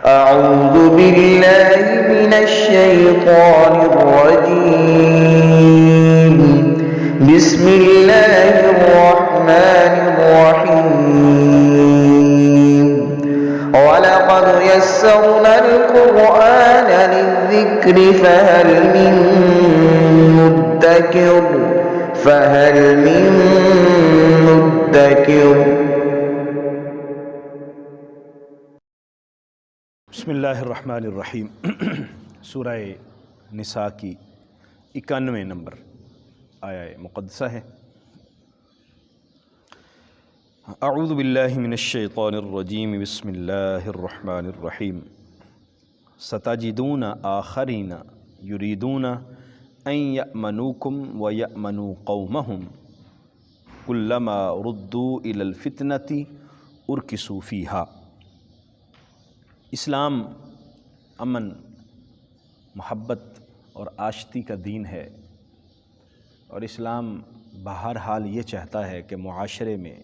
أعوذ بالله من الشيطان الرجيم. بسم الله الرحمن الرحيم. ولقد يسرنا القرآن للذكر فهل من مدكر. بسم اللہ الرحمن الرحیم. سورہ نساء کی 91 نمبر آیہ مقدسہ ہے. اعوذ باللہ من الشیطان الرجیم. بسم اللہ الرحمن الرحیم. ستجدون آخرین یریدون ان یأمنوکم ویأمنوا قومہم کلما ردوا الی الفتنۃ ارکسوا فیہا. اسلام امن، محبت اور آشتی کا دین ہے، اور اسلام بہرحال یہ چاہتا ہے کہ معاشرے میں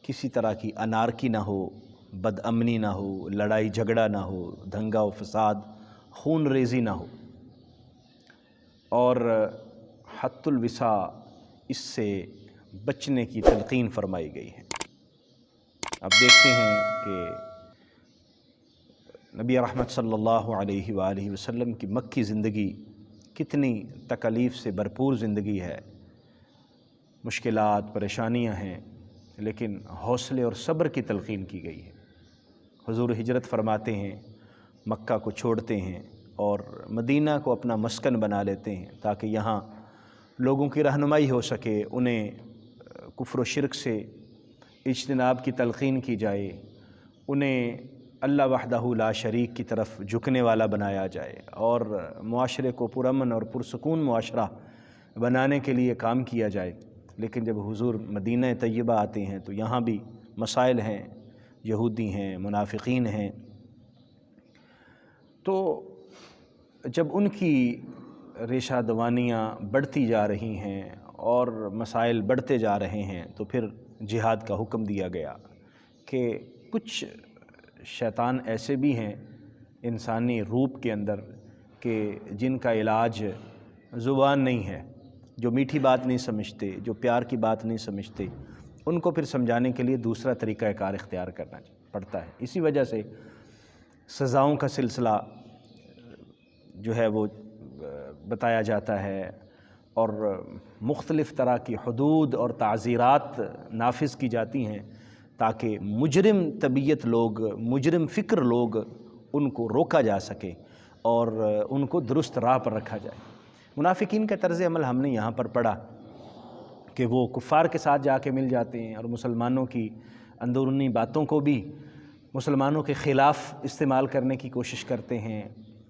کسی طرح کی انارکی نہ ہو، بد امنی نہ ہو، لڑائی جھگڑا نہ ہو، دنگا و فساد، خون ریزی نہ ہو، اور حت الوسع اس سے بچنے کی تلقین فرمائی گئی ہے. اب دیکھتے ہیں کہ نبی رحمت صلی اللہ علیہ وآلہ وسلم کی مکی زندگی کتنی تکالیف سے بھرپور زندگی ہے، مشکلات، پریشانیاں ہیں، لیکن حوصلے اور صبر کی تلقین کی گئی ہے. حضور ہجرت فرماتے ہیں، مکہ کو چھوڑتے ہیں اور مدینہ کو اپنا مسکن بنا لیتے ہیں تاکہ یہاں لوگوں کی رہنمائی ہو سکے، انہیں کفر و شرک سے اجتناب کی تلقین کی جائے، انہیں اللہ وحدہ لا شریک کی طرف جھکنے والا بنایا جائے، اور معاشرے کو پرامن اور پرسکون معاشرہ بنانے کے لیے کام کیا جائے. لیکن جب حضور مدینہ طیبہ آتے ہیں تو یہاں بھی مسائل ہیں، یہودی ہیں، منافقین ہیں. تو جب ان کی ریشہ دوانیاں بڑھتی جا رہی ہیں اور مسائل بڑھتے جا رہے ہیں تو پھر جہاد کا حکم دیا گیا کہ کچھ شیطان ایسے بھی ہیں انسانی روپ کے اندر کہ جن کا علاج زبان نہیں ہے، جو میٹھی بات نہیں سمجھتے، جو پیار کی بات نہیں سمجھتے، ان کو پھر سمجھانے کے لیے دوسرا طریقہ کار اختیار کرنا پڑتا ہے. اسی وجہ سے سزاؤں کا سلسلہ جو ہے وہ بتایا جاتا ہے، اور مختلف طرح کی حدود اور تعزیرات نافذ کی جاتی ہیں تاکہ مجرم طبیعت لوگ، مجرم فکر لوگ، ان کو روکا جا سکے اور ان کو درست راہ پر رکھا جائے. منافقین کا طرز عمل ہم نے یہاں پر پڑھا کہ وہ کفار کے ساتھ جا کے مل جاتے ہیں اور مسلمانوں کی اندرونی باتوں کو بھی مسلمانوں کے خلاف استعمال کرنے کی کوشش کرتے ہیں،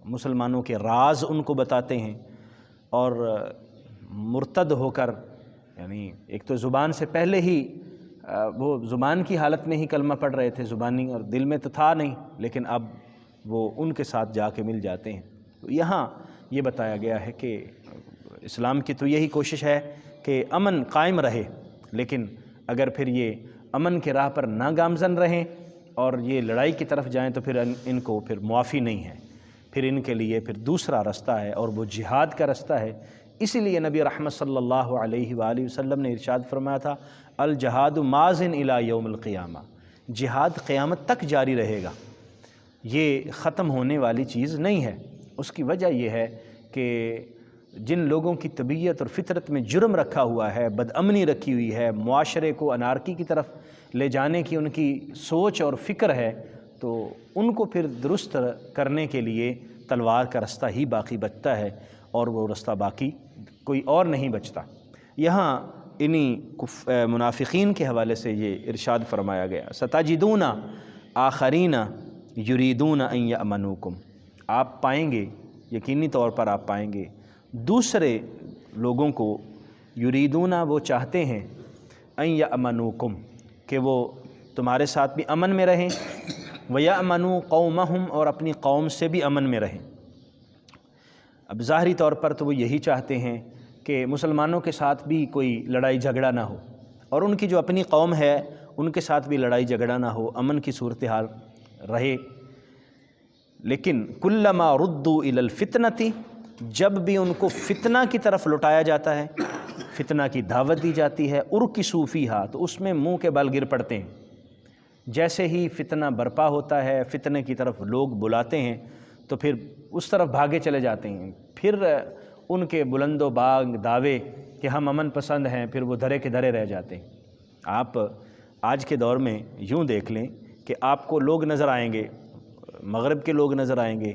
مسلمانوں کے راز ان کو بتاتے ہیں، اور مرتد ہو کر، یعنی ایک تو زبان سے پہلے ہی وہ زبان کی حالت میں ہی کلمہ پڑھ رہے تھے زبانی، اور دل میں تو تھا نہیں، لیکن اب وہ ان کے ساتھ جا کے مل جاتے ہیں. تو یہاں یہ بتایا گیا ہے کہ اسلام کی تو یہی کوشش ہے کہ امن قائم رہے، لیکن اگر پھر یہ امن کے راہ پر ناگامزن رہیں اور یہ لڑائی کی طرف جائیں تو پھر ان کو پھر معافی نہیں ہے، پھر ان کے لیے پھر دوسرا رستہ ہے، اور وہ جہاد کا رستہ ہے. اسی لیے نبی رحمت صلی اللہ علیہ وآلہ وسلم نے ارشاد فرمایا تھا، الجہاد ماضٍ الی یوم القیامہ. جہاد قیامت تک جاری رہے گا، یہ ختم ہونے والی چیز نہیں ہے. اس کی وجہ یہ ہے کہ جن لوگوں کی طبیعت اور فطرت میں جرم رکھا ہوا ہے، بد امنی رکھی ہوئی ہے، معاشرے کو انارکی کی طرف لے جانے کی ان کی سوچ اور فکر ہے، تو ان کو پھر درست کرنے کے لیے تلوار کا رستہ ہی باقی بچتا ہے، اور وہ رستہ باقی کوئی اور نہیں بچتا. یہاں انہی منافقین کے حوالے سے یہ ارشاد فرمایا گیا، ستجدون آخرین یریدون ان یأمنوکم. آپ پائیں گے، یقینی طور پر آپ پائیں گے دوسرے لوگوں کو، یریدون وہ چاہتے ہیں، ان یأمنوکم کہ وہ تمہارے ساتھ بھی امن میں رہیں، وَيَأْمَنُوا قَوْمَهُمْ اور اپنی قوم سے بھی امن میں رہیں. اب ظاہری طور پر تو وہ یہی چاہتے ہیں کہ مسلمانوں کے ساتھ بھی کوئی لڑائی جھگڑا نہ ہو، اور ان کی جو اپنی قوم ہے ان کے ساتھ بھی لڑائی جھگڑا نہ ہو، امن کی صورتحال رہے. لیکن کلما ردوا الی الفتنۃ، جب بھی ان کو فتنہ کی طرف لٹایا جاتا ہے، فتنہ کی دعوت دی جاتی ہے، ارکسوا فیہا، تو اس میں منہ کے بل گر پڑتے ہیں۔ جیسے ہی فتنہ برپا ہوتا ہے، فتنے کی طرف لوگ بلاتے ہیں تو پھر اس طرف بھاگے چلے جاتے ہیں۔ پھر ان کے بلند و باغ دعوے کہ ہم امن پسند ہیں، پھر وہ دھرے کے دھرے رہ جاتے ہیں۔ آپ آج کے دور میں یوں دیکھ لیں کہ آپ کو لوگ نظر آئیں گے، مغرب کے لوگ نظر آئیں گے،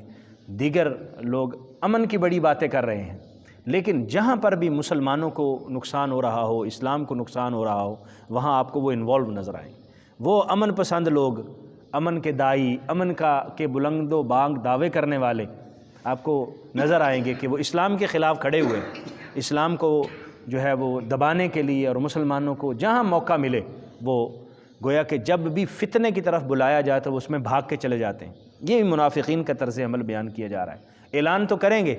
دیگر لوگ امن کی بڑی باتیں کر رہے ہیں، لیکن جہاں پر بھی مسلمانوں کو نقصان ہو رہا ہو، اسلام کو نقصان ہو رہا ہو، وہاں آپ کو وہ انوالو نظر آئیں۔ وہ امن پسند لوگ، امن کے دائی، امن کے بلند و بانگ دعوے کرنے والے آپ کو نظر آئیں گے کہ وہ اسلام کے خلاف کھڑے ہوئے، اسلام کو جو ہے وہ دبانے کے لیے، اور مسلمانوں کو جہاں موقع ملے وہ گویا کہ جب بھی فتنے کی طرف بلایا جائے تو وہ اس میں بھاگ کے چلے جاتے ہیں۔ یہ منافقین کا طرز عمل بیان کیا جا رہا ہے۔ اعلان تو کریں گے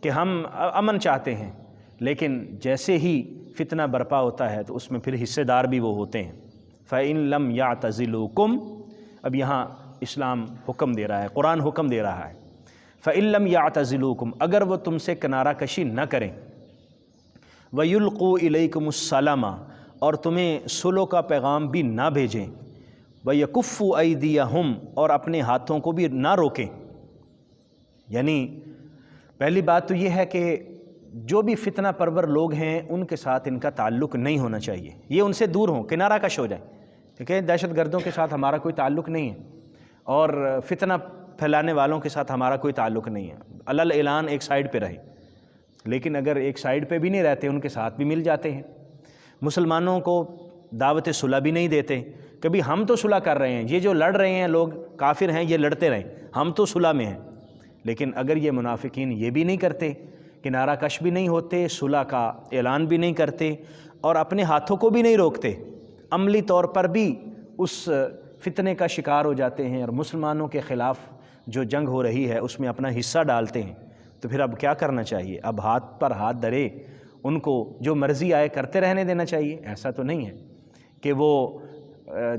کہ ہم امن چاہتے ہیں، لیکن جیسے ہی فتنہ برپا ہوتا ہے تو اس میں پھر حصے دار بھی وہ ہوتے ہیں۔ فَإِن لَمْ يَعْتَزِلُوكُمْ، اب یہاں اسلام حکم دے رہا ہے، قرآن حکم دے رہا ہے۔ فَإِن لَمْ يَعْتَزِلُوكُمْ، اگر وہ تم سے کنارہ کشی نہ کریں، وَيُلْقُوا إِلَيْكُمُ السَّلَامَ، اور تمہیں صلح کا پیغام بھی نہ بھیجیں، وَيَكُفُّوا أَيْدِيَهُمْ، اور اپنے ہاتھوں کو بھی نہ روکیں۔ یعنی پہلی بات تو یہ ہے کہ جو بھی فتنہ پرور لوگ ہیں ان کے ساتھ ان کا تعلق نہیں ہونا چاہیے، یہ ان سے دور ہوں، کنارہ کش ہو جائیں، ٹھیک ہے؟ دہشت گردوں کے ساتھ ہمارا کوئی تعلق نہیں ہے، اور فتنہ پھیلانے والوں کے ساتھ ہمارا کوئی تعلق نہیں ہے، علل اعلان ایک سائیڈ پہ رہے۔ لیکن اگر ایک سائیڈ پہ بھی نہیں رہتے، ان کے ساتھ بھی مل جاتے ہیں، مسلمانوں کو دعوت صلح بھی نہیں دیتے، کبھی ہم تو صلح کر رہے ہیں، یہ جو لڑ رہے ہیں لوگ کافر ہیں، یہ لڑتے رہیں، ہم تو صلح میں ہیں۔ لیکن اگر یہ منافقین یہ بھی نہیں کرتے، کنارہ کش بھی نہیں ہوتے، صلح کا اعلان بھی نہیں کرتے، اور اپنے ہاتھوں کو بھی نہیں روکتے، عملی طور پر بھی اس فتنے کا شکار ہو جاتے ہیں، اور مسلمانوں کے خلاف جو جنگ ہو رہی ہے اس میں اپنا حصہ ڈالتے ہیں، تو پھر اب کیا کرنا چاہیے؟ اب ہاتھ پر ہاتھ دھرے ان کو جو مرضی آئے کرتے رہنے دینا چاہیے؟ ایسا تو نہیں ہے کہ وہ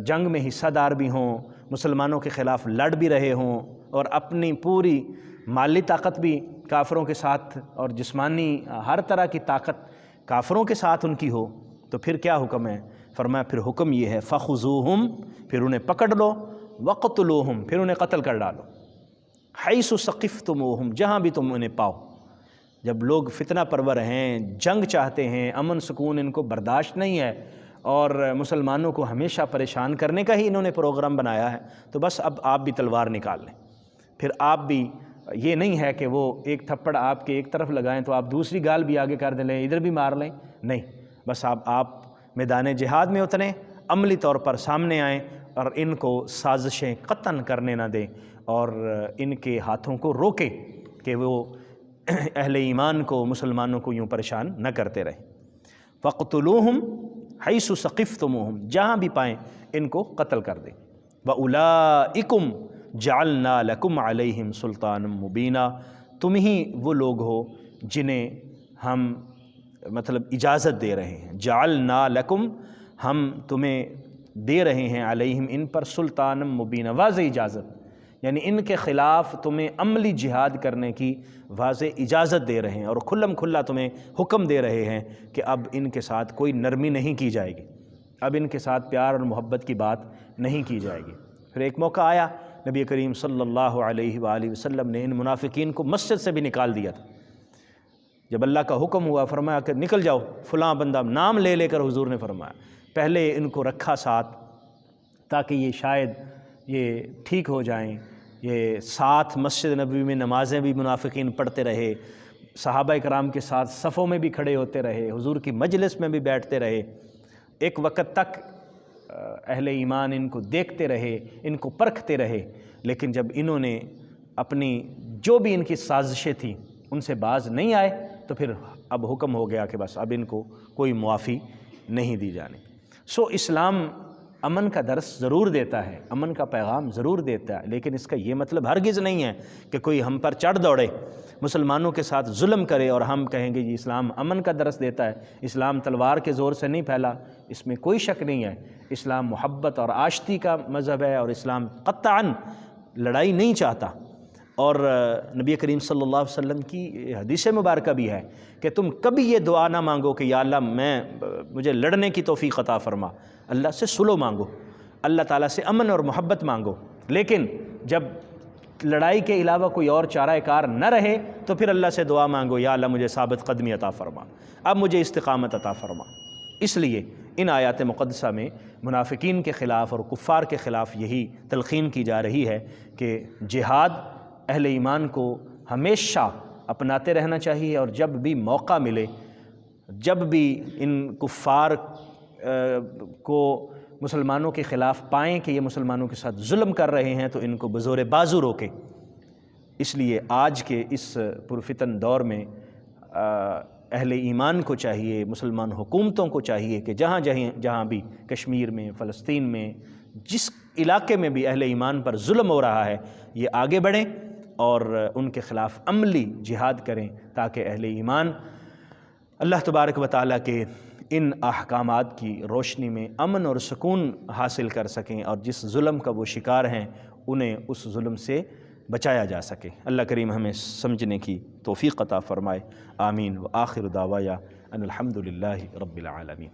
جنگ میں حصہ دار بھی ہوں، مسلمانوں کے خلاف لڑ بھی رہے ہوں، اور اپنی پوری مالی طاقت بھی کافروں کے ساتھ اور جسمانی ہر طرح کی طاقت کافروں کے ساتھ ان کی ہو۔ تو پھر کیا حکم ہے؟ فرمایا پھر حکم یہ ہے فَخُذُوهُمْ، پھر انہیں پکڑ لو، وَقْتُلُوهُمْ، پھر انہیں قتل کر ڈالو، حَيْثُ ثَقِفْتُمُوهُمْ، جہاں بھی تم انہیں پاؤ۔ جب لوگ فتنہ پرور ہیں، جنگ چاہتے ہیں، امن سکون ان کو برداشت نہیں ہے، اور مسلمانوں کو ہمیشہ پریشان کرنے کا ہی انہوں نے پروگرام بنایا ہے، تو بس اب آپ بھی تلوار نکال لیں۔ پھر آپ بھی یہ نہیں ہے کہ وہ ایک تھپڑ آپ کے ایک طرف لگائیں تو آپ دوسری گال بھی آگے کر دیں، لیں ادھر بھی مار لیں، نہیں، بس آپ میدان جہاد میں اتریں، عملی طور پر سامنے آئیں، اور ان کو سازشیں قطعاً کرنے نہ دیں، اور ان کے ہاتھوں کو روکیں کہ وہ اہل ایمان کو، مسلمانوں کو یوں پریشان نہ کرتے رہیں۔ فَقْتُلُوهُمْ حَيْثُ ثَقِفْتُمُوهُمْ، جہاں بھی پائیں ان کو قتل کر دیں۔ وَأُولَئِكُمْ جَعَلْنَا لَكُمْ عَلَيْهِمْ سُلْطَانًا مُبِينًا، تم ہی وہ لوگ ہو جنہیں ہم اجازت دے رہے ہیں، جعلنا لکم، ہم تمہیں دے رہے ہیں، علیہم ان پر، سلطان مبینہ، واضح اجازت، یعنی ان کے خلاف تمہیں عملی جہاد کرنے کی واضح اجازت دے رہے ہیں، اور کھلم کھلا تمہیں حکم دے رہے ہیں کہ اب ان کے ساتھ کوئی نرمی نہیں کی جائے گی، اب ان کے ساتھ پیار اور محبت کی بات نہیں کی جائے گی۔ پھر ایک موقع آیا، نبی کریم صلی اللہ علیہ وآلہ وسلم نے ان منافقین کو مسجد سے بھی نکال دیا تھا۔ جب اللہ کا حکم ہوا، فرمایا کہ نکل جاؤ، فلاں بندہ، نام لے لے کر حضور نے فرمایا، پہلے ان کو رکھا ساتھ تاکہ یہ شاید یہ ٹھیک ہو جائیں، یہ ساتھ مسجد نبوی میں نمازیں بھی منافقین پڑھتے رہے، صحابہ کرام کے ساتھ صفوں میں بھی کھڑے ہوتے رہے، حضور کی مجلس میں بھی بیٹھتے رہے، ایک وقت تک اہل ایمان ان کو دیکھتے رہے، ان کو پرکھتے رہے، لیکن جب انہوں نے اپنی جو بھی ان کی سازشیں تھیں ان سے باز نہیں آئے تو پھر اب حکم ہو گیا کہ بس اب ان کو کوئی معافی نہیں دی جانی۔ اسلام امن کا درس ضرور دیتا ہے، امن کا پیغام ضرور دیتا ہے، لیکن اس کا یہ مطلب ہرگز نہیں ہے کہ کوئی ہم پر چڑھ دوڑے، مسلمانوں کے ساتھ ظلم کرے اور ہم کہیں گے یہ اسلام امن کا درس دیتا ہے۔ اسلام تلوار کے زور سے نہیں پھیلا، اس میں کوئی شک نہیں ہے، اسلام محبت اور آشتی کا مذہب ہے، اور اسلام قطعاً لڑائی نہیں چاہتا۔ اور نبی کریم صلی اللہ علیہ وسلم کی حدیث مبارکہ بھی ہے کہ تم کبھی یہ دعا نہ مانگو کہ یا اللہ مجھے لڑنے کی توفیق عطا فرما، اللہ سے صلح مانگو، اللہ تعالیٰ سے امن اور محبت مانگو، لیکن جب لڑائی کے علاوہ کوئی اور چارہ کار نہ رہے تو پھر اللہ سے دعا مانگو یا اللہ مجھے ثابت قدمی عطا فرما، اب مجھے استقامت عطا فرما۔ اس لیے ان آیات مقدسہ میں منافقین کے خلاف اور کفار کے خلاف یہی تلقین کی جا رہی ہے کہ جہاد اہل ایمان کو ہمیشہ اپناتے رہنا چاہیے، اور جب بھی موقع ملے، جب بھی ان کفار کو مسلمانوں کے خلاف پائیں کہ یہ مسلمانوں کے ساتھ ظلم کر رہے ہیں تو ان کو بزور بازو روکیں۔ اس لیے آج کے اس پرفتن دور میں اہل ایمان کو چاہیے، مسلمان حکومتوں کو چاہیے کہ جہاں بھی کشمیر میں، فلسطین میں، جس علاقے میں بھی اہل ایمان پر ظلم ہو رہا ہے، یہ آگے بڑھیں اور ان کے خلاف عملی جہاد کریں تاکہ اہل ایمان اللہ تبارک و تعالیٰ کے ان احکامات کی روشنی میں امن اور سکون حاصل کر سکیں، اور جس ظلم کا وہ شکار ہیں انہیں اس ظلم سے بچایا جا سکے۔ اللہ کریم ہمیں سمجھنے کی توفیق عطا فرمائے، آمین۔ وآخر دعوایا ان الحمد للہ رب العالمین۔